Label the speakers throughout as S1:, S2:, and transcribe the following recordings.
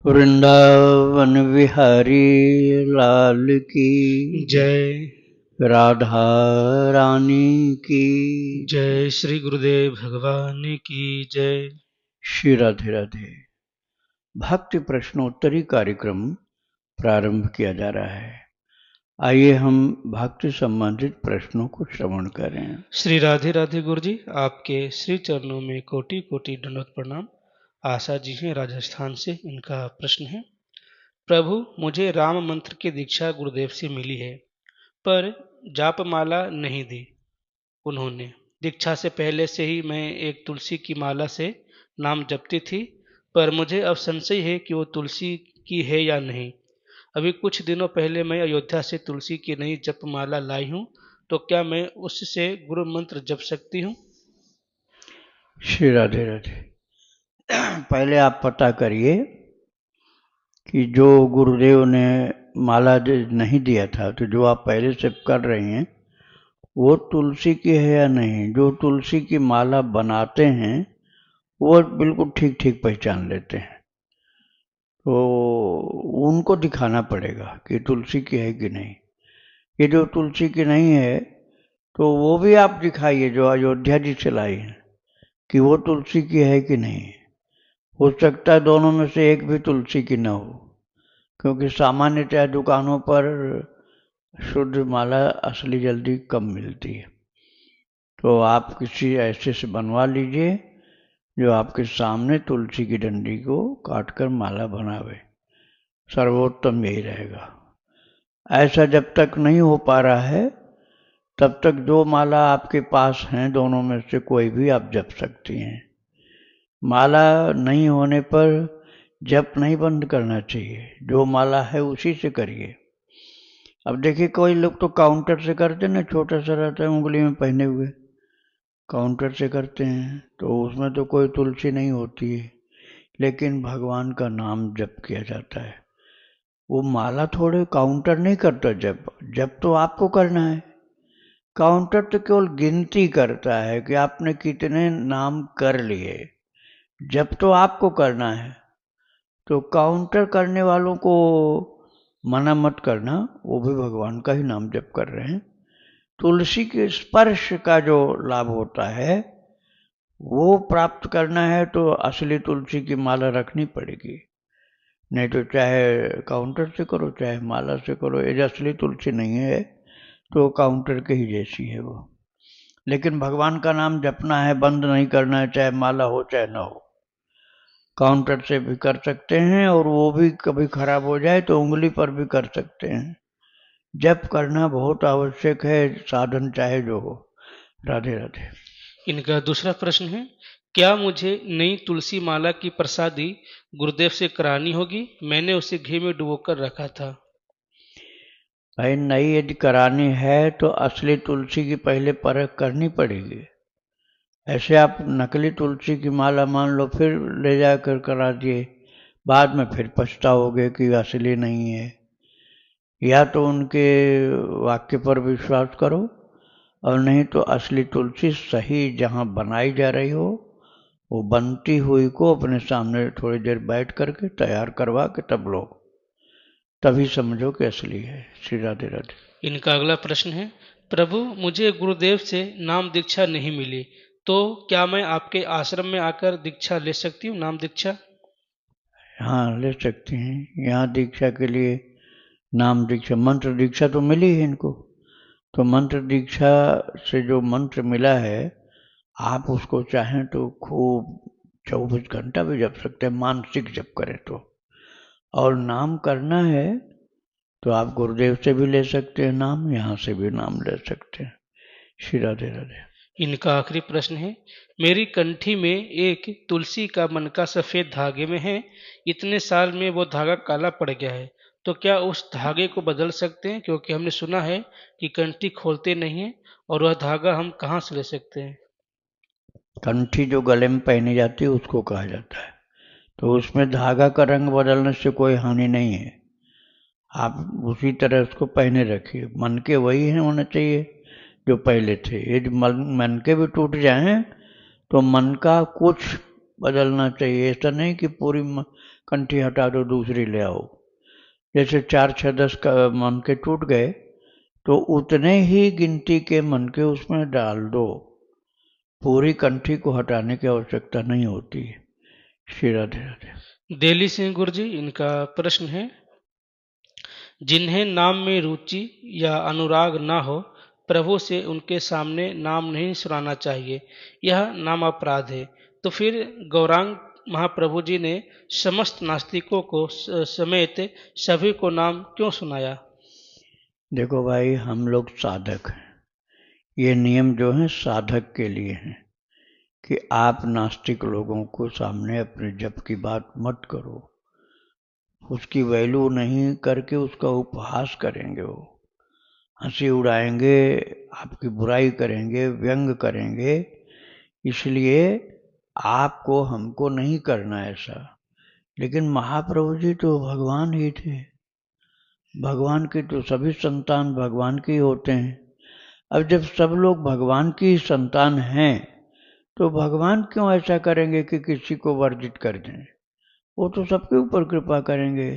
S1: वृंदावन विहारी लाल की
S2: जय।
S1: राधा रानी की
S2: जय श्री गुरुदेव भगवान की जय।
S1: श्री राधे राधे। भक्ति प्रश्नोत्तरी कार्यक्रम प्रारंभ किया जा रहा है। आइए हम भक्ति संबंधित प्रश्नों को श्रवण करें।
S2: श्री राधे राधे गुरु जी, आपके श्री चरणों में कोटि कोटि दंडवत प्रणाम। आशा जी हैं राजस्थान से, इनका प्रश्न है, प्रभु मुझे राम मंत्र की दीक्षा गुरुदेव से मिली है, पर जापमाला नहीं दी उन्होंने। दीक्षा से पहले से ही मैं एक तुलसी की माला से नाम जपती थी, पर मुझे अब संशय है कि वो तुलसी की है या नहीं। अभी कुछ दिनों पहले मैं अयोध्या से तुलसी की नई जपमाला लाई हूँ, तो क्या मैं उससे गुरु मंत्र जप सकती हूँ?
S1: श्री राधे राधे। पहले आप पता करिए कि जो गुरुदेव ने माला नहीं दिया था, तो जो आप पहले से कर रहे हैं वो तुलसी की है या नहीं। जो तुलसी की माला बनाते हैं वो बिल्कुल ठीक ठीक पहचान लेते हैं, तो उनको दिखाना पड़ेगा कि तुलसी की है कि नहीं। ये जो तुलसी की नहीं है तो वो भी आप दिखाइए जो अयोध्या जी से लाई है, कि वो तुलसी की है कि नहीं। हो सकता है दोनों में से एक भी तुलसी की न हो, क्योंकि सामान्यतः दुकानों पर शुद्ध माला असली जल्दी कम मिलती है। तो आप किसी ऐसे से बनवा लीजिए जो आपके सामने तुलसी की डंडी को काटकर माला बनावे, सर्वोत्तम यही रहेगा। ऐसा जब तक नहीं हो पा रहा है तब तक जो माला आपके पास हैं दोनों में से कोई भी आप जप सकती हैं। माला नहीं होने पर जप नहीं बंद करना चाहिए, जो माला है उसी से करिए। अब देखिए कोई लोग तो काउंटर से करते ना, छोटा सा रहता है उंगली में पहने हुए, काउंटर से करते हैं, तो उसमें तो कोई तुलसी नहीं होती है, लेकिन भगवान का नाम जप किया जाता है। वो माला थोड़े काउंटर नहीं करता, जब जब तो आपको करना है। काउंटर तो केवल गिनती करता है कि आपने कितने नाम कर लिए, जब तो आपको करना है। तो काउंटर करने वालों को मना मत करना, वो भी भगवान का ही नाम जप कर रहे हैं। तुलसी के स्पर्श का जो लाभ होता है वो प्राप्त करना है तो असली तुलसी की माला रखनी पड़ेगी, नहीं तो चाहे काउंटर से करो चाहे माला से करो, ये असली तुलसी नहीं है तो काउंटर के ही जैसी है वो। लेकिन भगवान का नाम जपना है, बंद नहीं करना है, चाहे माला हो चाहे ना हो। काउंटर से भी कर सकते हैं और वो भी कभी खराब हो जाए तो उंगली पर भी कर सकते हैं। जप करना बहुत आवश्यक है, साधन चाहे जो हो। राधे राधे।
S2: इनका दूसरा प्रश्न है, क्या मुझे नई तुलसी माला की प्रसादी गुरुदेव से करानी होगी? मैंने उसे घी में डुबोकर रखा था।
S1: भाई नई यदि करानी है तो असली तुलसी की पहले परख करनी पड़ेगी। ऐसे आप नकली तुलसी की माला मान लो फिर ले जाकर करा दिए, बाद में फिर पछताओगे कि असली नहीं है। या तो उनके वाक्य पर विश्वास करो, और नहीं तो असली तुलसी सही जहाँ बनाई जा रही हो वो बनती हुई को अपने सामने थोड़ी देर बैठ करके तैयार करवा के तब लो, तभी समझो कि असली है। श्री राधे राधे।
S2: इनका अगला प्रश्न है, प्रभु मुझे गुरुदेव से नाम दीक्षा नहीं मिली, तो क्या मैं आपके आश्रम में आकर दीक्षा ले सकती हूँ, नाम दीक्षा?
S1: हाँ ले सकते हैं। यहाँ दीक्षा के लिए नाम दीक्षा, मंत्र दीक्षा तो मिली है इनको, तो मंत्र दीक्षा से जो मंत्र मिला है आप उसको चाहें तो खूब 24 घंटा भी जप सकते हैं, मानसिक जप करें तो। और नाम करना है तो आप गुरुदेव से भी ले सकते हैं नाम, यहाँ से भी नाम ले सकते हैं। श्री राधे राधे।
S2: इनका आखिरी प्रश्न है, मेरी कंठी में एक तुलसी का मनका सफेद धागे में है, इतने साल में वो धागा काला पड़ गया है, तो क्या उस धागे को बदल सकते हैं? क्योंकि हमने सुना है कि कंठी खोलते नहीं है, और वह धागा हम कहाँ से ले सकते हैं?
S1: कंठी जो गले में पहनी जाती है उसको कहा जाता है, तो उसमें धागा का रंग बदलने से कोई हानि नहीं है। आप उसी तरह उसको पहने रखिए, मन के वही हैं होने चाहिए जो पहले थे। यदि मन के भी टूट जाएं तो मन का कुछ बदलना चाहिए। ऐसा नहीं कि पूरी कंठी हटा दो दूसरी ले आओ। जैसे 4, 6, 10 का मन के टूट गए तो उतने ही गिनती के मन के उसमें डाल दो, पूरी कंठी को हटाने की आवश्यकता नहीं होती है। श्री राधे राधे।
S2: दिल्ली से गुरु जी, इनका प्रश्न है, जिन्हें नाम में रुचि या अनुराग न हो, प्रभु से उनके सामने नाम नहीं सुनाना चाहिए, यह नाम अपराध है। तो फिर गौरांग महाप्रभु जी ने समस्त नास्तिकों को समेत सभी को नाम क्यों सुनाया?
S1: देखो भाई, हम लोग साधक हैं। ये नियम जो है साधक के लिए हैं कि आप नास्तिक लोगों को सामने अपने जप की बात मत करो। उसकी वैल्यू नहीं करके उसका उपहास करेंगे, वो हंसी उड़ाएंगे, आपकी बुराई करेंगे, व्यंग करेंगे। इसलिए आपको हमको नहीं करना ऐसा। लेकिन महाप्रभु जी तो भगवान ही थे। भगवान के तो सभी संतान भगवान के ही होते हैं। अब जब सब लोग भगवान की संतान हैं तो भगवान क्यों ऐसा करेंगे कि किसी को वर्जित कर दें? वो तो सबके ऊपर कृपा करेंगे।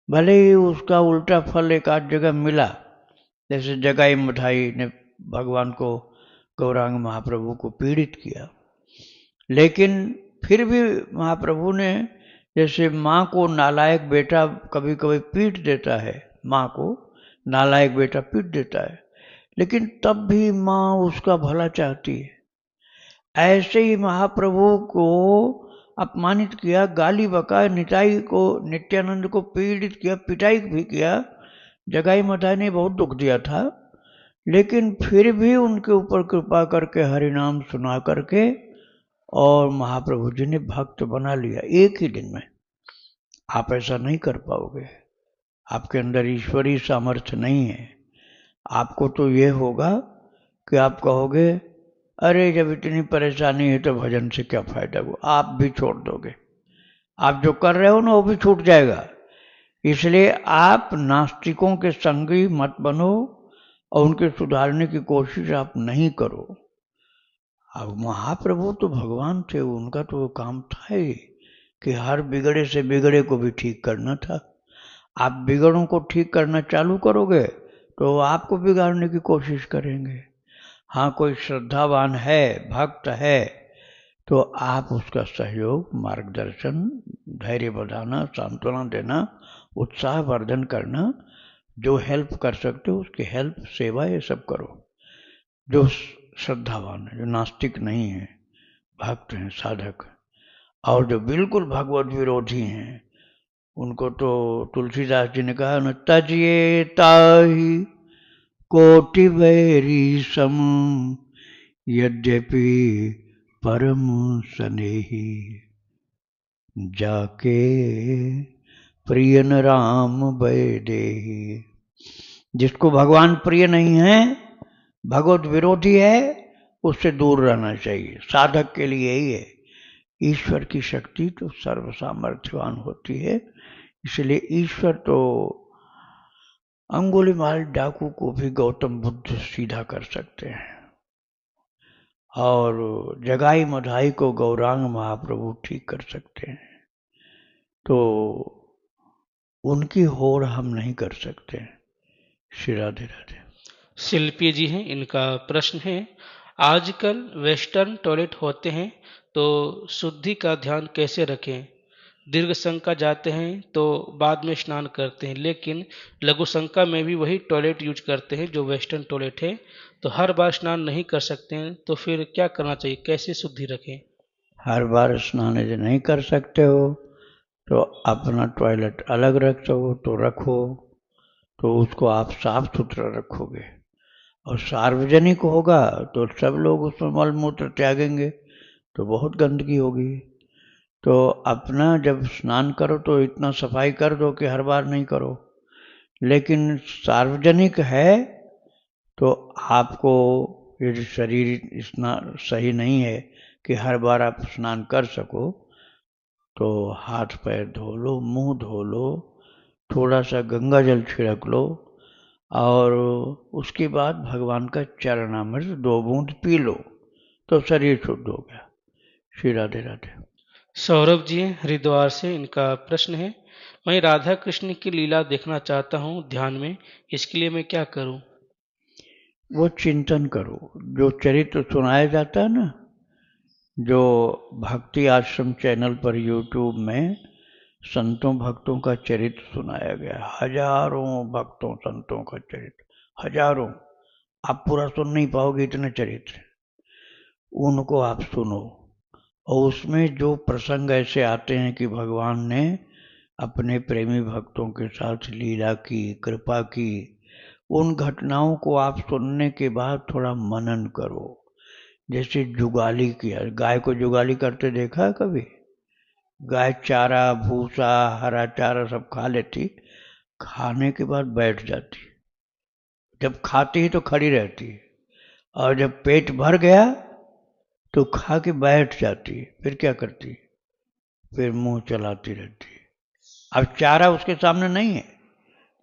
S1: भले ही उसका उल्टा फल एक आध जगह मिला, जैसे जगाई मठाई ने भगवान को, गौरांग महाप्रभु को पीड़ित किया, लेकिन फिर भी महाप्रभु ने, जैसे माँ को नालायक बेटा कभी कभी पीट देता है, माँ को नालायक बेटा पीट देता है, लेकिन तब भी माँ उसका भला चाहती है। ऐसे ही महाप्रभु को अपमानित किया, गाली बका, निताई को, नित्यानंद को पीड़ित किया, पिटाई भी किया। जगाई मठाई ने बहुत दुख दिया था, लेकिन फिर भी उनके ऊपर कृपा करके हरिनाम सुना करके और महाप्रभु जी ने भक्त बना लिया एक ही दिन में। आप ऐसा नहीं कर पाओगे, आपके अंदर ईश्वरीय सामर्थ्य नहीं है। आपको तो ये होगा कि आप कहोगे, अरे जब इतनी परेशानी है तो भजन से क्या फायदा हुआ, आप भी छोड़ दोगे। आप जो कर रहे हो ना वो भी छूट जाएगा। इसलिए आप नास्तिकों के संगी मत बनो और उनके सुधारने की कोशिश आप नहीं करो। अब महाप्रभु तो भगवान थे, उनका तो वो काम था ही कि हर बिगड़े से बिगड़े को भी ठीक करना था। आप बिगड़ों को ठीक करना चालू करोगे तो आपको बिगाड़ने की कोशिश करेंगे। हाँ, कोई श्रद्धावान है, भक्त है, तो आप उसका सहयोग, मार्गदर्शन, धैर्य बढ़ाना, सांत्वना देना, उत्साह वर्धन करना, जो हेल्प कर सकते हो उसकी हेल्प, सेवा, ये सब करो। जो श्रद्धावान है, जो नास्तिक नहीं है, भक्त हैं, साधक, और जो बिल्कुल भगवत विरोधी हैं, उनको तो तुलसीदास जी ने कहा न, तजिए ताहि कोटि बैरी सम, यद्यपि परम स्नेही, जाके प्रियन राम बैदेही। जिसको भगवान प्रिय नहीं है, भगवत विरोधी है, उससे दूर रहना चाहिए। साधक के लिए यही है। ईश्वर की शक्ति तो सर्व सामर्थ्यवान होती है, इसलिए ईश्वर तो अंगुलीमाल डाकू को भी गौतम बुद्ध सीधा कर सकते हैं, और जगाई मधाई को गौरांग महाप्रभु ठीक कर सकते हैं। तो उनकी होड़ हम नहीं कर सकते। श्री राधे राधे।
S2: शिल्पी जी हैं, इनका प्रश्न है, आजकल वेस्टर्न टॉयलेट होते हैं तो शुद्धि का ध्यान कैसे रखें? दीर्घ शंका जाते हैं तो बाद में स्नान करते हैं, लेकिन लघु शंका में भी वही टॉयलेट यूज करते हैं जो वेस्टर्न टॉयलेट है, तो हर बार स्नान नहीं कर सकते हैं, तो फिर क्या करना चाहिए, कैसे शुद्धि रखें?
S1: हर बार स्नान यदि नहीं कर सकते हो तो अपना टॉयलेट अलग रख सको तो रखो, तो उसको आप साफ सुथरा रखोगे। और सार्वजनिक होगा तो सब लोग उसमें मल मूत्र त्यागेंगे तो बहुत गंदगी होगी। तो अपना जब स्नान करो तो इतना सफाई कर दो कि हर बार नहीं करो। लेकिन सार्वजनिक है तो आपको, यदि शरीर इतना सही नहीं है कि हर बार आप स्नान कर सको, तो हाथ पैर धो लो, मुंह धो लो, थोड़ा सा गंगा जल छिड़क लो, और उसके बाद भगवान का चरणामृत 2 बूंद पी लो, तो शरीर शुद्ध हो गया। श्री राधे राधे।
S2: सौरभ जी हरिद्वार से, इनका प्रश्न है, मैं राधा कृष्ण की लीला देखना चाहता हूँ ध्यान में, इसके लिए मैं क्या करूँ?
S1: वो चिंतन करो, जो चरित्र सुनाया जाता है ना, जो भक्ति आश्रम चैनल पर यूट्यूब में संतों भक्तों का चरित्र सुनाया गया, हजारों भक्तों संतों का चरित्र, हजारों, आप पूरा सुन नहीं पाओगे इतने चरित्र, उनको आप सुनो। और उसमें जो प्रसंग ऐसे आते हैं कि भगवान ने अपने प्रेमी भक्तों के साथ लीला की, कृपा की, उन घटनाओं को आप सुनने के बाद थोड़ा मनन करो। जैसे जुगाली किया, गाय को जुगाली करते देखा है कभी? गाय चारा भूसा हरा चारा सब खा लेती, खाने के बाद बैठ जाती, जब खाती है तो खड़ी रहती है, और जब पेट भर गया तो खा के बैठ जाती है, फिर क्या करती है? फिर मुंह चलाती रहती है। अब चारा उसके सामने नहीं है,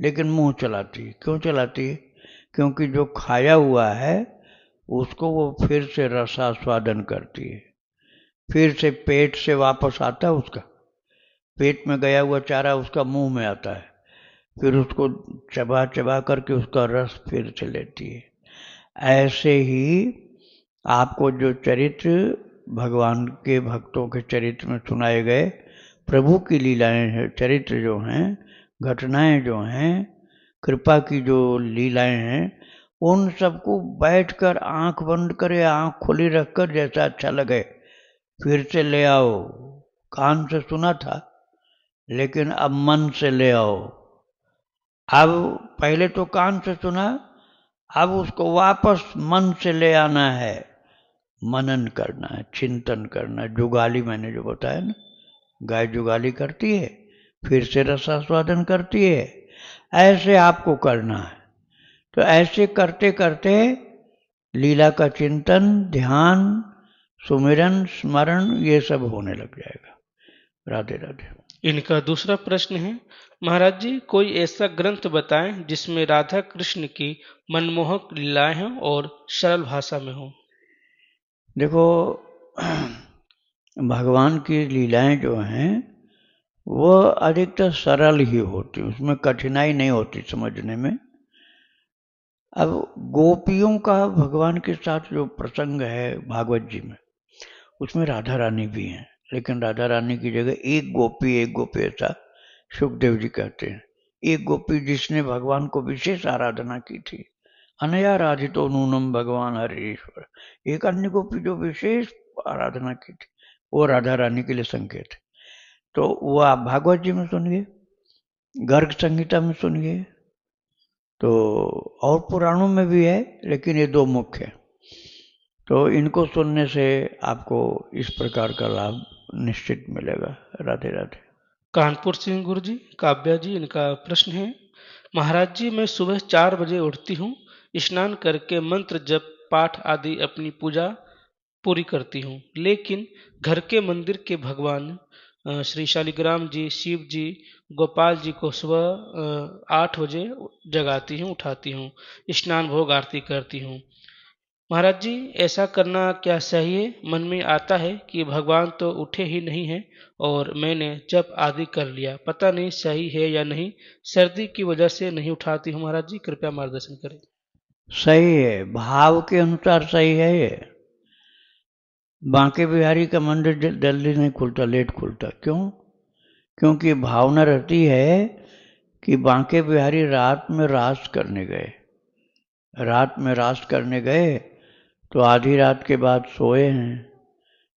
S1: लेकिन मुंह चलाती है। क्यों चलाती है? क्योंकि जो खाया हुआ है उसको वो फिर से रसास्वादन करती है, फिर से पेट से वापस आता है, उसका पेट में गया हुआ चारा उसका मुंह में आता है, फिर उसको चबा चबा करके उसका रस फिर से लेती है। ऐसे ही आपको जो चरित्र भगवान के भक्तों के चरित्र में सुनाए गए, प्रभु की लीलाएं हैं, चरित्र जो हैं, घटनाएं जो हैं, कृपा की जो लीलाएं हैं, उन सबको बैठकर आंख बंद करे, आंख खुली रखकर, जैसा अच्छा लगे फिर से ले आओ। कान से सुना था, लेकिन अब मन से ले आओ। अब पहले तो कान से सुना, अब उसको वापस मन से ले आना है, मनन करना है, चिंतन करना है। जुगाली मैंने जो बताया ना, गाय जुगाली करती है, फिर से रसास्वादन करती है, ऐसे आपको करना है। तो ऐसे करते करते लीला का चिंतन, ध्यान, सुमिरन, स्मरण, ये सब होने लग जाएगा। राधे राधे।
S2: इनका दूसरा प्रश्न है, महाराज जी कोई ऐसा ग्रंथ बताएं जिसमें राधा कृष्ण की मनमोहक लीलाएं हों और सरल भाषा में हो।
S1: देखो, भगवान की लीलाएं जो हैं वो अधिकतर सरल ही होती, उसमें कठिनाई नहीं होती समझने में। अब गोपियों का भगवान के साथ जो प्रसंग है भागवत जी में, उसमें राधा रानी भी हैं, लेकिन राधा रानी की जगह एक गोपी ऐसा सुखदेव जी कहते हैं। एक गोपी जिसने भगवान को विशेष आराधना की थी, अनया राधितो नूनम भगवान हरीश्वर। एक अन्य गोपी जो विशेष आराधना की थी, वो राधा रानी के लिए संकेत है। तो वो आप भागवत जी में सुनिए, गर्ग संहिता में सुनिए, तो और पुराणों में भी है, लेकिन ये दो मुख्य है। तो इनको सुनने से आपको इस प्रकार का लाभ निश्चित मिलेगा। राधे राधे।
S2: कानपुर सिंह गुरु जी, काव्या जी, इनका प्रश्न है, महाराज जी मैं सुबह 4 बजे उठती हूँ, स्नान करके मंत्र जप पाठ आदि अपनी पूजा पूरी करती हूँ, लेकिन घर के मंदिर के भगवान श्री शालिग्राम जी, शिव जी, गोपाल जी को सुबह 8 बजे जगाती हूँ, उठाती हूँ, स्नान भोग आरती करती हूँ। महाराज जी ऐसा करना क्या सही है? मन में आता है कि भगवान तो उठे ही नहीं हैं और मैंने जप आदि कर लिया, पता नहीं सही है या नहीं, सर्दी की वजह से नहीं उठाती हूँ। महाराज जी कृपया मार्गदर्शन करें।
S1: सही है, भाव के अनुसार सही है ये। बांके बिहारी का मंदिर जल्दी नहीं खुलता, लेट खुलता। क्यों? क्योंकि भावना रहती है कि बांके बिहारी रात में रास करने गए, रात में रास करने गए तो आधी रात के बाद सोए हैं,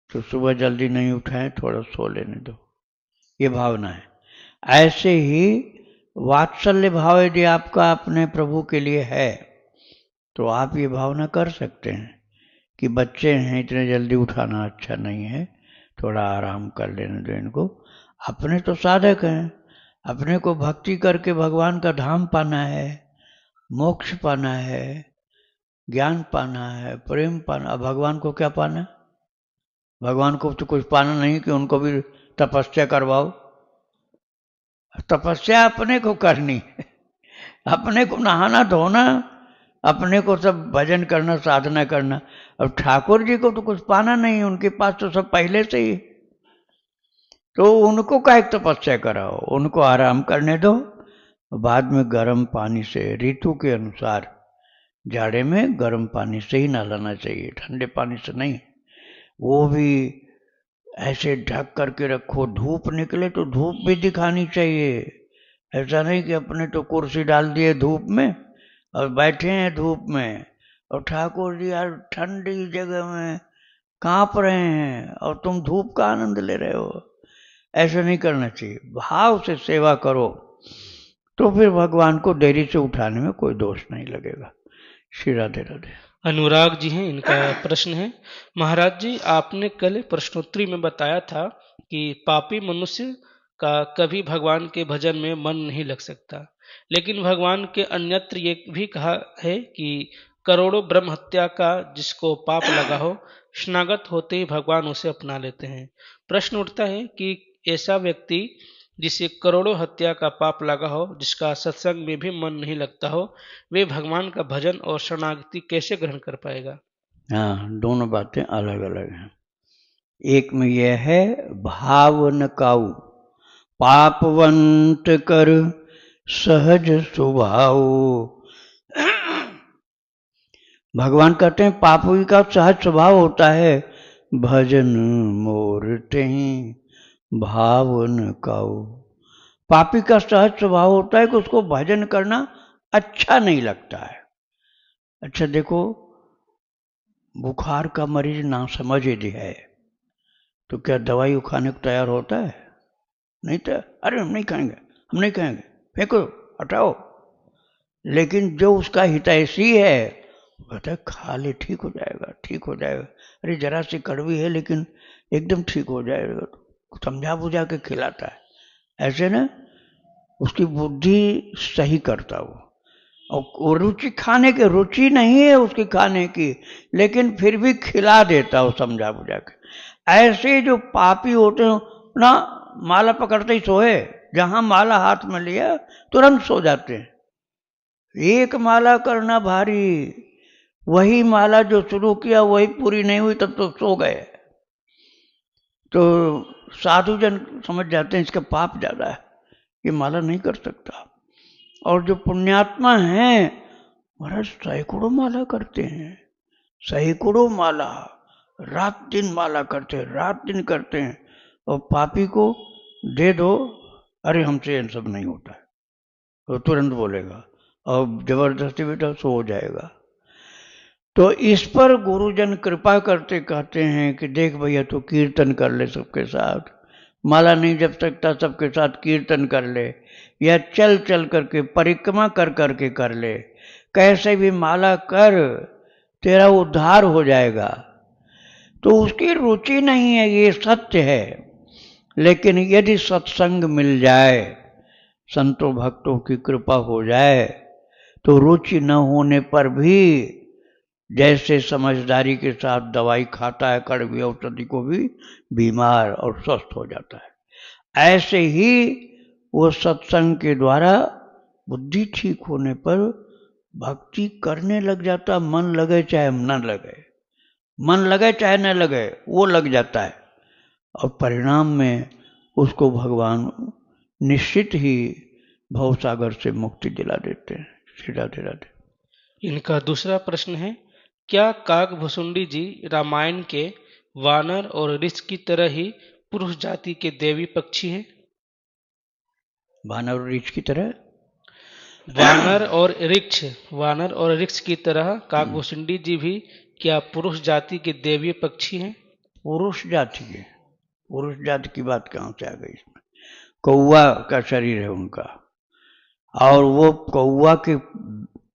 S1: तो सुबह जल्दी नहीं उठाएं, थोड़ा सो लेने दो, ये भावना है। ऐसे ही वात्सल्य भाव यदि आपका अपने प्रभु के लिए है, तो आप ये भावना कर सकते हैं कि बच्चे हैं, इतने जल्दी उठाना अच्छा नहीं है, थोड़ा आराम कर लेने दो इनको। अपने तो साधक हैं, अपने को भक्ति करके भगवान का धाम पाना है, मोक्ष पाना है, ज्ञान पाना है, प्रेम पाना। अब भगवान को क्या पाना है? भगवान को तो कुछ पाना नहीं कि उनको भी तपस्या करवाओ। तपस्या अपने को करनी है, अपने को नहाना धोना, अपने को सब भजन करना, साधना करना। अब ठाकुर जी को तो कुछ पाना नहीं, उनके पास तो सब पहले से ही। तो उनको काहे तपस्या कराओ, उनको आराम करने दो। बाद में गर्म पानी से ऋतु के अनुसार जाड़े में गर्म पानी से ही नहलाना चाहिए, ठंडे पानी से नहीं। वो भी ऐसे ढक करके रखो, धूप निकले तो धूप भी दिखानी चाहिए। ऐसा नहीं कि अपने तो कुर्सी डाल दिए धूप में और बैठे हैं धूप में, और ठाकुर जी यार ठंडी जगह में कांप रहे हैं और तुम धूप का आनंद ले रहे हो। ऐसा नहीं करना चाहिए। भाव से सेवा करो तो फिर भगवान को देरी से उठाने में कोई दोष नहीं लगेगा। श्री राधे राधे।
S2: अनुराग जी हैं, इनका प्रश्न है, महाराज जी आपने कल प्रश्नोत्तरी में बताया था कि पापी मनुष्य का कभी भगवान के भजन में मन नहीं लग सकता, लेकिन भगवान के अन्यत्र ये भी कहा है कि करोड़ों ब्रह्म हत्या का जिसको पाप लगा हो, स्नागत होते ही भगवान उसे अपना लेते हैं। प्रश्न उठता है कि ऐसा व्यक्ति जिसे करोड़ों हत्या का पाप लगा हो, जिसका सत्संग में भी मन नहीं लगता हो, वे भगवान का भजन और शरणागति कैसे ग्रहण कर पाएगा?
S1: हाँ, दोनों बातें अलग अलग हैं। एक में यह है भाव न काऊ, पापवंत कर सहज स्वभाव। भगवान कहते हैं पापी का सहज स्वभाव होता है, भजन मोर तेहि भाव न काऊ। पापी का सहज स्वभाव होता है कि उसको भजन करना अच्छा नहीं लगता है। अच्छा देखो, बुखार का मरीज ना समझ यदि है तो क्या दवाई खाने को तैयार होता है? नहीं तो अरे हम नहीं खाएंगे, हम नहीं खाएंगे, फेंको, हटाओ। लेकिन जो उसका हितैषी है कहता है खा ले, ठीक हो जाएगा, ठीक हो जाएगा। अरे जरा सी कड़वी है लेकिन एकदम ठीक हो जाएगा, समझा बुझा के खिलाता है। ऐसे ना उसकी बुद्धि सही करता वो, और रुचि खाने की रुचि नहीं है उसकी खाने की, लेकिन फिर भी खिला देता हो समझा बुझा के। ऐसे जो पापी होते हो ना, माला पकड़ते ही सोए, जहां माला हाथ में लिया तुरंत सो जाते हैं। एक माला करना भारी, वही माला जो शुरू किया वही पूरी नहीं हुई तब तो सो गए। तो साधु जन समझ जाते हैं इसका पाप ज्यादा है, ये माला नहीं कर सकता। और जो पुण्यात्मा हैं महाराज सैकड़ों माला करते हैं, सैकड़ों माला, रात दिन माला करते हैं, रात दिन करते हैं। और पापी को दे दो, अरे हमसे इन सब नहीं होता है, वो तुरंत बोलेगा और जबरदस्ती बेटा सो हो जाएगा। तो इस पर गुरुजन कृपा करते कहते हैं कि देख भैया तो कीर्तन कर ले सबके साथ, माला नहीं जप सकता सबके साथ कीर्तन कर ले, या चल चल करके परिक्रमा कर करके कर ले, कैसे भी माला कर, तेरा उद्धार हो जाएगा। तो उसकी रुचि नहीं है, ये सत्य है। लेकिन यदि सत्संग मिल जाए, संतों भक्तों की कृपा हो जाए, तो रुचि न होने पर भी जैसे समझदारी के साथ दवाई खाता है, कड़वी औषधि को भी बीमार और स्वस्थ हो जाता है, ऐसे ही वो सत्संग के द्वारा बुद्धि ठीक होने पर भक्ति करने लग जाता। मन लगे चाहे न लगे, मन लगे चाहे न लगे, वो लग जाता है। और परिणाम में उसको भगवान निश्चित ही भवसागर से मुक्ति दिला देते हैं। श्री राधे राधे।
S2: इनका दूसरा प्रश्न है, क्या काकभुसुंडी जी रामायण के वानर और ऋष की तरह ही पुरुष जाति के देवी पक्षी हैं?
S1: वानर और ऋष की तरह?
S2: वानर और ऋक्ष की तरह काकभुसुंडी जी भी क्या पुरुष जाति के देवी पक्षी हैं?
S1: पुरुष जाति के, पुरुष जाति की बात कहाँ से आ गई इसमें? कौवा का शरीर है उनका, और वो कौवा के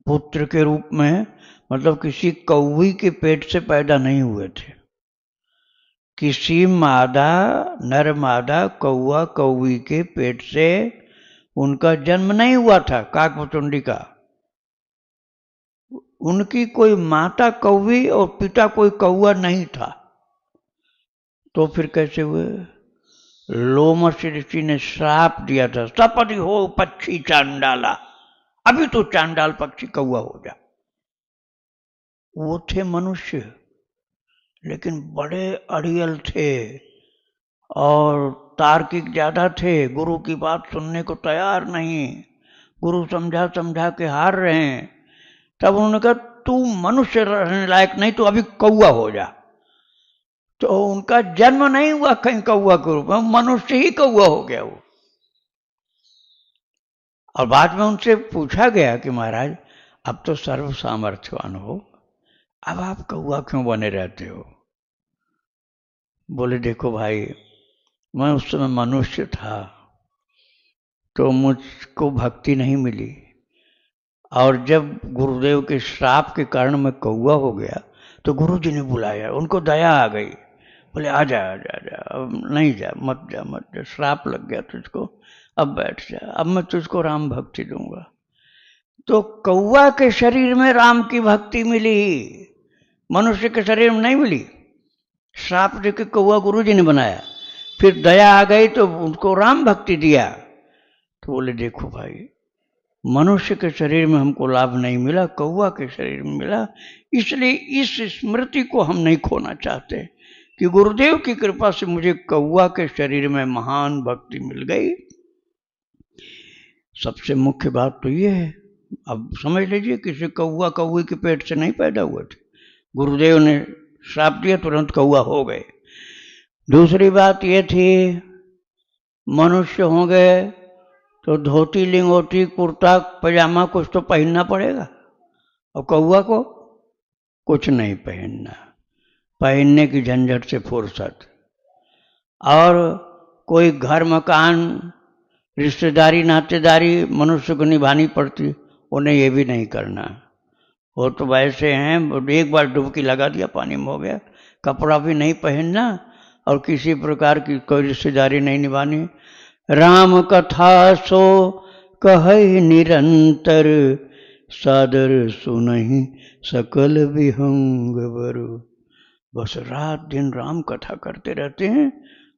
S1: पुत्र के रूप में, मतलब किसी कौवी के पेट से पैदा नहीं हुए थे। किसी मादा, नर मादा कौवा कौवी के पेट से उनका जन्म नहीं हुआ था काकभुसुंडी का। उनकी कोई माता कौवी और पिता कोई कौवा नहीं था। तो फिर कैसे हुए? लोमश ऋषि ने श्राप दिया था, सपति हो पक्षी चांडाला, अभी तो चांडाल पक्षी कौवा हो जा। वो थे मनुष्य, लेकिन बड़े अड़ियल थे और तार्किक ज्यादा थे, गुरु की बात सुनने को तैयार नहीं, गुरु समझा समझा के हार रहे हैं। तब उन्होंने कहा तू मनुष्य रहने लायक नहीं, तू अभी कौआ हो जा। तो उनका जन्म नहीं हुआ कहीं कौआ के रूप में, मनुष्य ही कौआ हो गया वो। और बाद में उनसे पूछा गया कि महाराज अब तो सर्व सामर्थ्यवान हो, अब आप कौआ क्यों बने रहते हो? बोले देखो भाई, मैं उस समय मनुष्य था तो मुझको भक्ति नहीं मिली, और जब गुरुदेव के श्राप के कारण मैं कौआ हो गया तो गुरुजी ने बुलाया, उनको दया आ गई, बोले आ जा आ जा, आ जा, अब नहीं जा, मत जा मत जा, श्राप लग गया तुझको, अब बैठ जा, अब मैं तुझको राम भक्ति दूंगा। तो कौआ के शरीर में राम की भक्ति मिली, मनुष्य के शरीर में नहीं मिली। श्राप देके कौआ गुरुजी ने बनाया, फिर दया आ गई तो उनको राम भक्ति दिया। तो बोले देखो भाई, मनुष्य के शरीर में हमको लाभ नहीं मिला, कौआ के शरीर में मिला, इसलिए इस स्मृति को हम नहीं खोना चाहते कि गुरुदेव की कृपा से मुझे कौआ के शरीर में महान भक्ति मिल गई। सबसे मुख्य बात तो ये है, अब समझ लीजिए किसी कौआ कौए के पेट से नहीं पैदा हुए थे, गुरुदेव ने श्राप दिया तुरंत कौआ हो गए। दूसरी बात ये थी, मनुष्य हो गए तो धोती लिंगोटी कुर्ता पजामा कुछ तो पहनना पड़ेगा, और कौआ को कुछ नहीं पहनना, पहनने की झंझट से फुर्सत। और कोई घर मकान रिश्तेदारी नातेदारी मनुष्य को निभानी पड़ती, उन्हें ये भी नहीं करना। वो तो वैसे हैं, एक बार डुबकी लगा दिया पानी में हो गया, कपड़ा भी नहीं पहनना और किसी प्रकार की कोई रिश्तेदारी नहीं निभानी। राम कथा सो कहै निरंतर, सादर सुनहि सकल विहंग बरु। बस रात दिन राम कथा करते रहते हैं,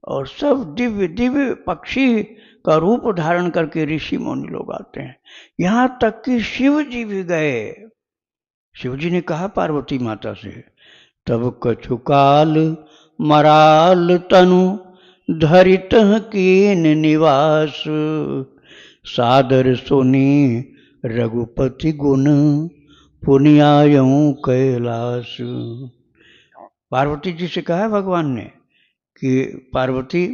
S1: और सब दिव्य दिव्य पक्षी का रूप धारण करके ऋषि मुनि लोग आते हैं। यहां तक कि शिव जी भी गए। शिव जी ने कहा पार्वती माता से, तब कछुकाल मराल तनु धरित कीन निवास, सादर सुनी रघुपति गुण पुनियायऊ कैलाश। पार्वती जी से कहा भगवान ने कि पार्वती,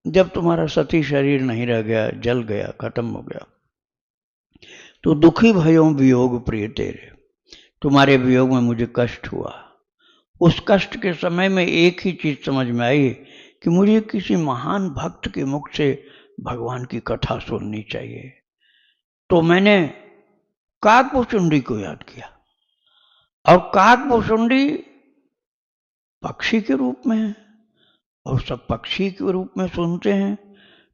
S1: जब तुम्हारा सती शरीर नहीं रह गया, जल गया, खत्म हो गया, तो दुखी भयो वियोग प्रिय तेरे, तुम्हारे वियोग में मुझे कष्ट हुआ। उस कष्ट के समय में एक ही चीज समझ में आई कि मुझे किसी महान भक्त के मुख से भगवान की कथा सुननी चाहिए। तो मैंने काकभुचुंडी को याद किया, और काकभुचुंडी पक्षी के रूप में है और सब पक्षी के रूप में सुनते हैं।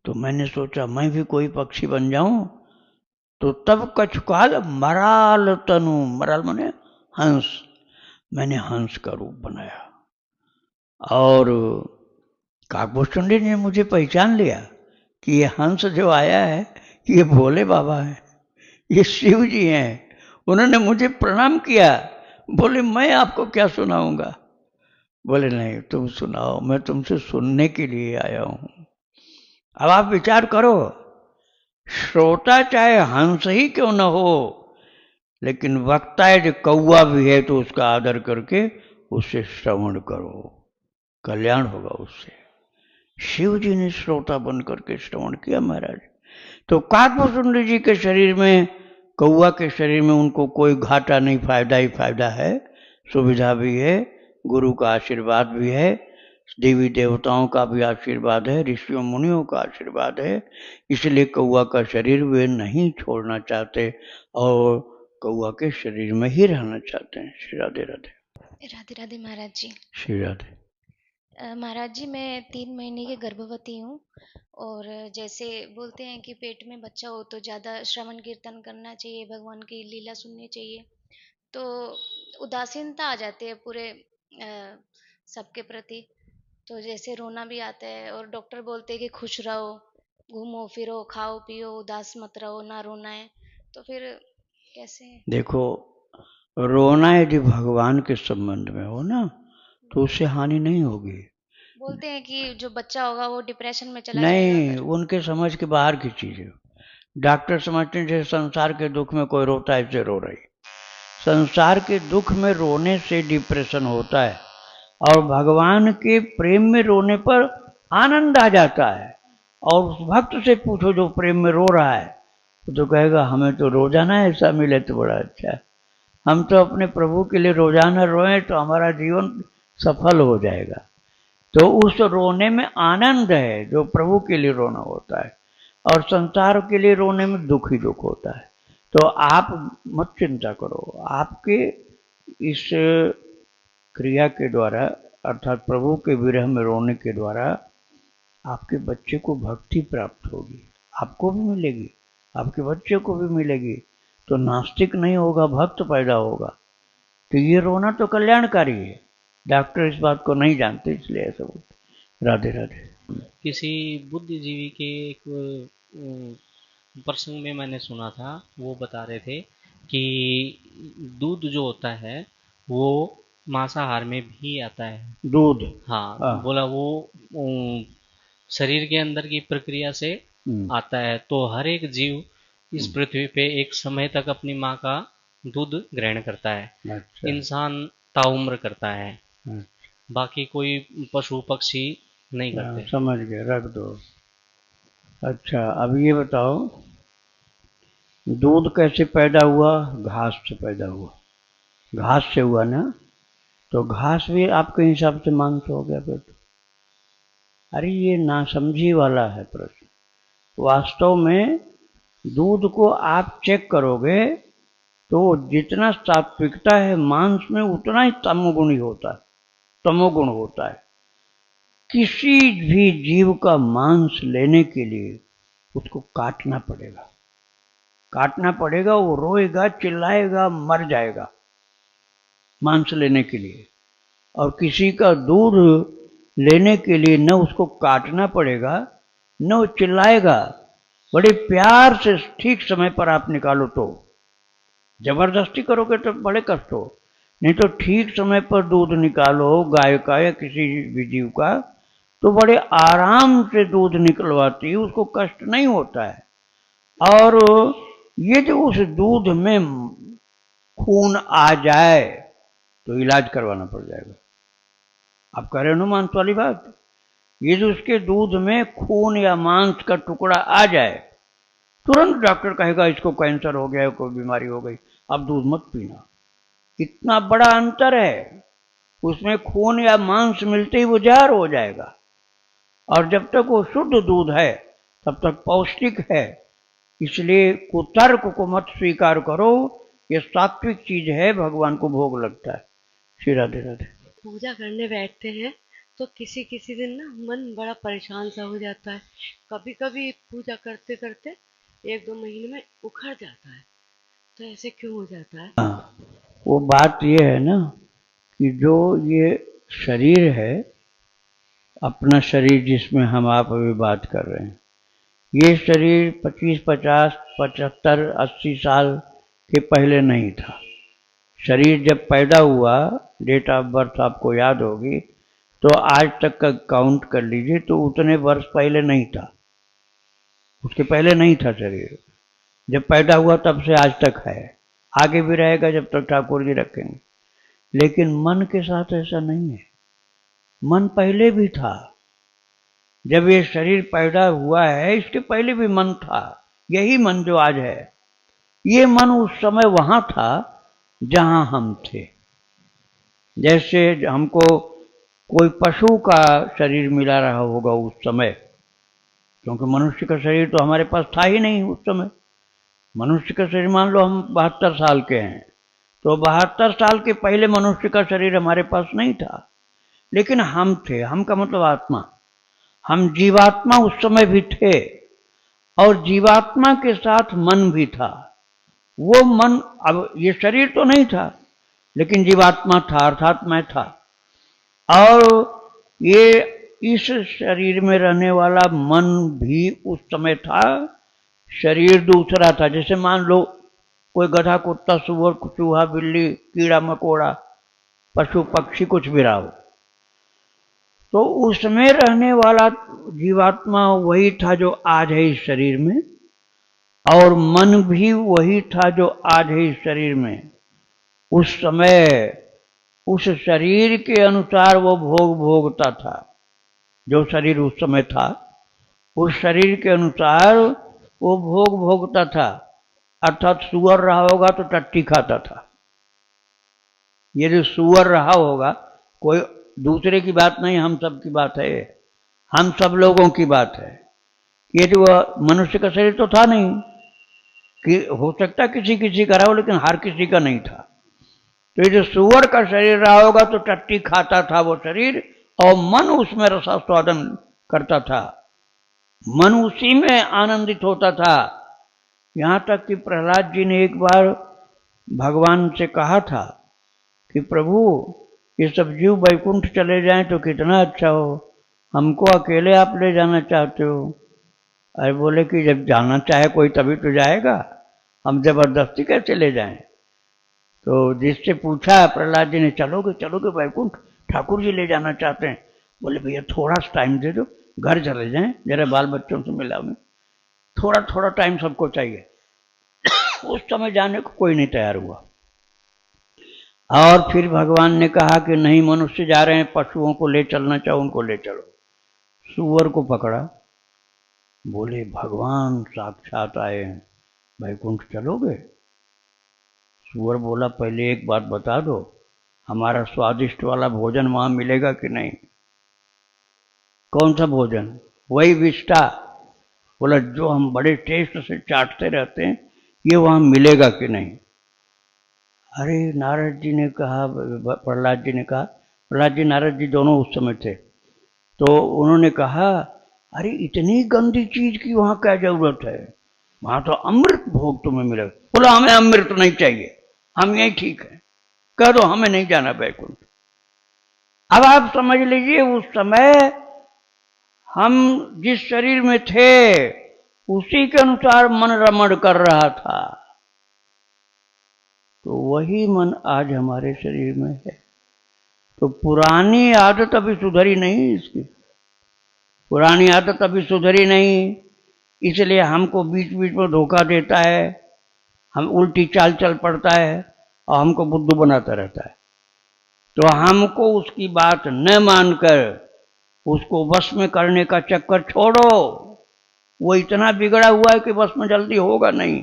S1: तो मैंने सोचा मैं भी कोई पक्षी बन जाऊं। तो तब कछुकाल मराल तनु, मराल माने हंस, मैंने हंस का रूप बनाया, और काकभुचुंडी ने मुझे पहचान लिया कि ये हंस जो आया है ये भोले बाबा है, ये शिव जी हैं। उन्होंने मुझे प्रणाम किया, बोले मैं आपको क्या सुनाऊंगा? बोले नहीं तुम सुनाओ, मैं तुमसे सुनने के लिए आया हूं। अब आप विचार करो, श्रोता चाहे हंस ही क्यों न हो, लेकिन वक्ता है जो कौआ भी है तो उसका आदर करके उससे श्रवण करो, कल्याण होगा उससे। शिव जी ने श्रोता बन करके श्रवण किया महाराज। तो काकभुचुंडी जी के शरीर में, कौआ के शरीर में उनको कोई घाटा नहीं, फायदा ही फायदा है, सुविधा भी है, गुरु का आशीर्वाद भी है, देवी देवताओं का भी आशीर्वाद है, ऋषियों मुनियों का आशीर्वाद है, इसलिए कौआ का शरीर वे नहीं छोड़ना चाहते और कौआ के शरीर में ही रहना चाहते हैं। श्री राधे राधे।
S3: राधे राधे महाराज जी।
S1: श्री राधे।
S3: महाराज जी मैं 3 महीने की गर्भवती हूँ, और जैसे बोलते हैं कि पेट में बच्चा हो तो ज़्यादा श्रवण कीर्तन करना चाहिए, भगवान की लीला सुननी चाहिए, तो उदासीनता आ जाती है पूरे सबके प्रति, तो जैसे रोना भी आता है, और डॉक्टर बोलते हैं कि खुश रहो, घूमो फिरो, खाओ पियो, उदास मत रहो, ना रोना है, तो फिर कैसे?
S1: देखो, रोना यदि भगवान के संबंध में हो ना तो उससे हानि नहीं होगी,
S3: बोलते हैं कि जो बच्चा होगा वो डिप्रेशन में चला जाएगा
S1: नहीं,
S3: अगर।
S1: उनके समझ के बाहर की चीज है। डॉक्टर समझते हैं जैसे संसार के दुख में कोई रोता है ऐसे रो रही। संसार के दुख में रोने से डिप्रेशन होता है, और भगवान के प्रेम में रोने पर आनंद आ जाता है। और उस भक्त से पूछो जो प्रेम में रो रहा है, तो कहेगा हमें तो रोजाना ऐसा मिले तो बड़ा अच्छा है। हम तो अपने प्रभु के लिए रोजाना रोएं तो हमारा जीवन सफल हो जाएगा। तो उस रोने में आनंद है जो प्रभु के लिए रोना होता है, और संसार के लिए रोने में दुख ही दुख होता है। तो आप मत चिंता करो, आपके इस क्रिया के द्वारा अर्थात प्रभु के विरह में रोने के द्वारा आपके बच्चे को भक्ति प्राप्त होगी, आपको भी मिलेगी, आपके बच्चे को भी मिलेगी। तो नास्तिक नहीं होगा, भक्त पैदा होगा। तो ये रोना तो कल्याणकारी है। डॉक्टर इस बात को नहीं जानते, इसलिए ऐसा बोलते। राधे राधे।
S4: किसी बुद्धिजीवी के एक प्रसंग में मैंने सुना था, वो बता रहे थे कि दूध जो होता है वो मांसाहार में भी आता है।
S1: दूध,
S4: हाँ, बोला वो शरीर के अंदर की प्रक्रिया से आता है। तो हर एक जीव इस पृथ्वी पे एक समय तक अपनी माँ का दूध ग्रहण करता है।
S1: अच्छा।
S4: इंसान ताउम्र करता है, बाकी कोई पशु पक्षी नहीं करते।
S1: समझ गए, रख दो। अच्छा, अब ये बताओ दूध कैसे पैदा हुआ? घास से पैदा हुआ, घास से हुआ ना। तो घास भी आपके हिसाब से मांस हो गया फिर तो। अरे ये नासमझी वाला है प्रश्न। वास्तव में दूध को आप चेक करोगे तो जितना सात्विकता है मांस में उतना ही तमोगुणी होता है, तमोगुण होता है। किसी भी जीव का मांस लेने के लिए उसको काटना पड़ेगा, काटना पड़ेगा। वो रोएगा, चिल्लाएगा, मर जाएगा मांस लेने के लिए। और किसी का दूध लेने के लिए न उसको काटना पड़ेगा, न वो चिल्लाएगा। बड़े प्यार से ठीक समय पर आप निकालो तो, जबरदस्ती करोगे तो बड़े कष्ट हो। नहीं तो ठीक समय पर दूध निकालो गाय का या किसी भी जीव का, तो बड़े आराम से दूध निकलवाती है, उसको कष्ट नहीं होता है। और ये जो उस दूध में खून आ जाए तो इलाज करवाना पड़ जाएगा। आप कह रहे हो ना मांस वाली बात। ये जो उसके दूध में खून या मांस का टुकड़ा आ जाए, तुरंत डॉक्टर कहेगा इसको कैंसर हो गया है, कोई बीमारी हो गई, अब दूध मत पीना। इतना बड़ा अंतर है। उसमें खून या मांस मिलते ही वो जहर हो जाएगा। और जब तक वो शुद्ध दूध है तब तक पौष्टिक है। इसलिए कुतर्क को मत स्वीकार करो, ये सात्विक चीज है, भगवान को भोग लगता है। श्री राधे राधे।
S5: पूजा करने बैठते हैं तो किसी किसी दिन ना मन बड़ा परेशान सा हो जाता है। कभी कभी पूजा करते करते 1-2 महीने में उखड़ जाता है। तो ऐसे क्यों हो जाता है?
S1: वो बात ये है ना कि जो ये शरीर है, अपना शरीर जिसमें हम आप अभी बात कर रहे हैं, ये शरीर 25, 50, 75, 80 साल के पहले नहीं था। शरीर जब पैदा हुआ, डेट ऑफ बर्थ आपको याद होगी, तो आज तक का काउंट कर लीजिए तो उतने वर्ष पहले नहीं था, उसके पहले नहीं था शरीर। जब पैदा हुआ तब से आज तक है, आगे भी रहेगा जब तक ठाकुर जी रखेंगे। लेकिन मन के साथ ऐसा नहीं है। मन पहले भी था। जब ये शरीर पैदा हुआ है इसके पहले भी मन था। यही मन जो आज है, ये मन उस समय वहां था जहां हम थे। जैसे हमको कोई पशु का शरीर मिला रहा होगा उस समय, क्योंकि मनुष्य का शरीर तो हमारे पास था ही नहीं उस समय। मनुष्य का शरीर मान लो हम 72 साल के हैं, तो 72 साल के पहले मनुष्य का शरीर हमारे पास नहीं था, लेकिन हम थे। हम का मतलब आत्मा। हम जीवात्मा उस समय भी थे, और जीवात्मा के साथ मन भी था। वो मन, अब ये शरीर तो नहीं था लेकिन जीवात्मा था, अर्थात मैं था। और ये इस शरीर में रहने वाला मन भी उस समय था, शरीर दूसरा था। जैसे मान लो कोई गधा, कुत्ता, सुअर, चूहा, बिल्ली, कीड़ा मकोड़ा, पशु पक्षी कुछ भी रहा हो, तो उसमें रहने वाला जीवात्मा वही था जो आज है इस शरीर में, और मन भी वही था जो आज है इस शरीर में। उस समय उस शरीर के अनुसार वो भोग भोगता था। जो शरीर उस समय था उस शरीर के अनुसार वो भोग भोगता था। अर्थात सुअर रहा होगा तो टट्टी खाता था। ये जो सुअर रहा होगा, कोई दूसरे की बात नहीं, हम सब की बात है, हम सब लोगों की बात है। ये जो मनुष्य का शरीर तो था नहीं, कि हो सकता किसी किसी का रहा हो, लेकिन हर किसी का नहीं था। तो ये जो सुअर का शरीर रहा होगा तो टट्टी खाता था वो शरीर, और मन उसमें रसास्वादन करता था, मन उसी में आनंदित होता था। यहां तक कि प्रहलाद जी ने एक बार भगवान से कहा था कि प्रभु ये सब जीव वैकुंठ चले जाएं तो कितना अच्छा हो, हमको अकेले आप ले जाना चाहते हो। अरे बोले कि जब जाना चाहे कोई तभी तो जाएगा, हम जबरदस्ती कैसे ले जाएं। तो जिससे पूछा प्रहलाद जी ने, चलोगे चलोगे वैकुंठ, ठाकुर जी ले जाना चाहते हैं। बोले भैया थोड़ा सा टाइम दे दो, घर चले जाएं, जरा बाल बच्चों से मिला में, थोड़ा थोड़ा टाइम सबको चाहिए। उस समय जाने को कोई नहीं तैयार हुआ। और फिर भगवान ने कहा कि नहीं, मनुष्य जा रहे हैं, पशुओं को ले चलना चाहो उनको ले चलो। सुअर को पकड़ा, बोले भगवान साक्षात आए हैं, वैकुंठ चलोगे। सुअर बोला पहले एक बात बता दो, हमारा स्वादिष्ट वाला भोजन वहां मिलेगा कि नहीं। कौन सा भोजन? वही विष्ठा। बोला जो हम बड़े टेस्ट से चाटते रहते हैं, ये वहां मिलेगा कि नहीं। अरे नारद जी ने कहा, प्रहलाद जी ने कहा, प्रहलाद जी नारद जी दोनों उस समय थे, तो उन्होंने कहा अरे इतनी गंदी चीज की वहां क्या जरूरत है, वहां तो अमृत भोग तुम्हें मिलेगा। बोला हमें अमृत नहीं चाहिए, हम यही ठीक है, कह दो हमें नहीं जाना वैकुंठ। अब आप समझ लीजिए उस समय हम जिस शरीर में थे उसी के अनुसार मन रमण कर रहा था, तो वही मन आज हमारे शरीर में है। तो पुरानी आदत अभी सुधरी नहीं, इसकी पुरानी आदत अभी सुधरी नहीं, इसलिए हमको बीच बीच में धोखा देता है, हम उल्टी चाल चल पड़ता है और हमको बुद्धू बनाता रहता है। तो हमको उसकी बात न मानकर उसको वश में करने का चक्कर छोड़ो। वो इतना बिगड़ा हुआ है कि वश में जल्दी होगा नहीं।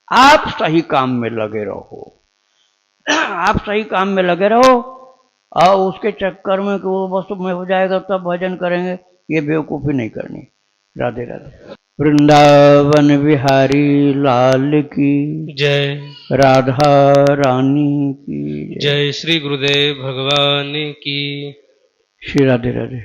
S1: आप सही काम में लगे रहो, आप सही काम में लगे रहो, और उसके चक्कर में कि वो वश में हो जाएगा तब भजन करेंगे, ये बेवकूफ़ी नहीं करनी। राधे राधे। वृंदावन बिहारी लाल की
S2: जय।
S1: राधा रानी की
S2: जय। श्री गुरुदेव भगवान की।
S1: श्री राधे राधे।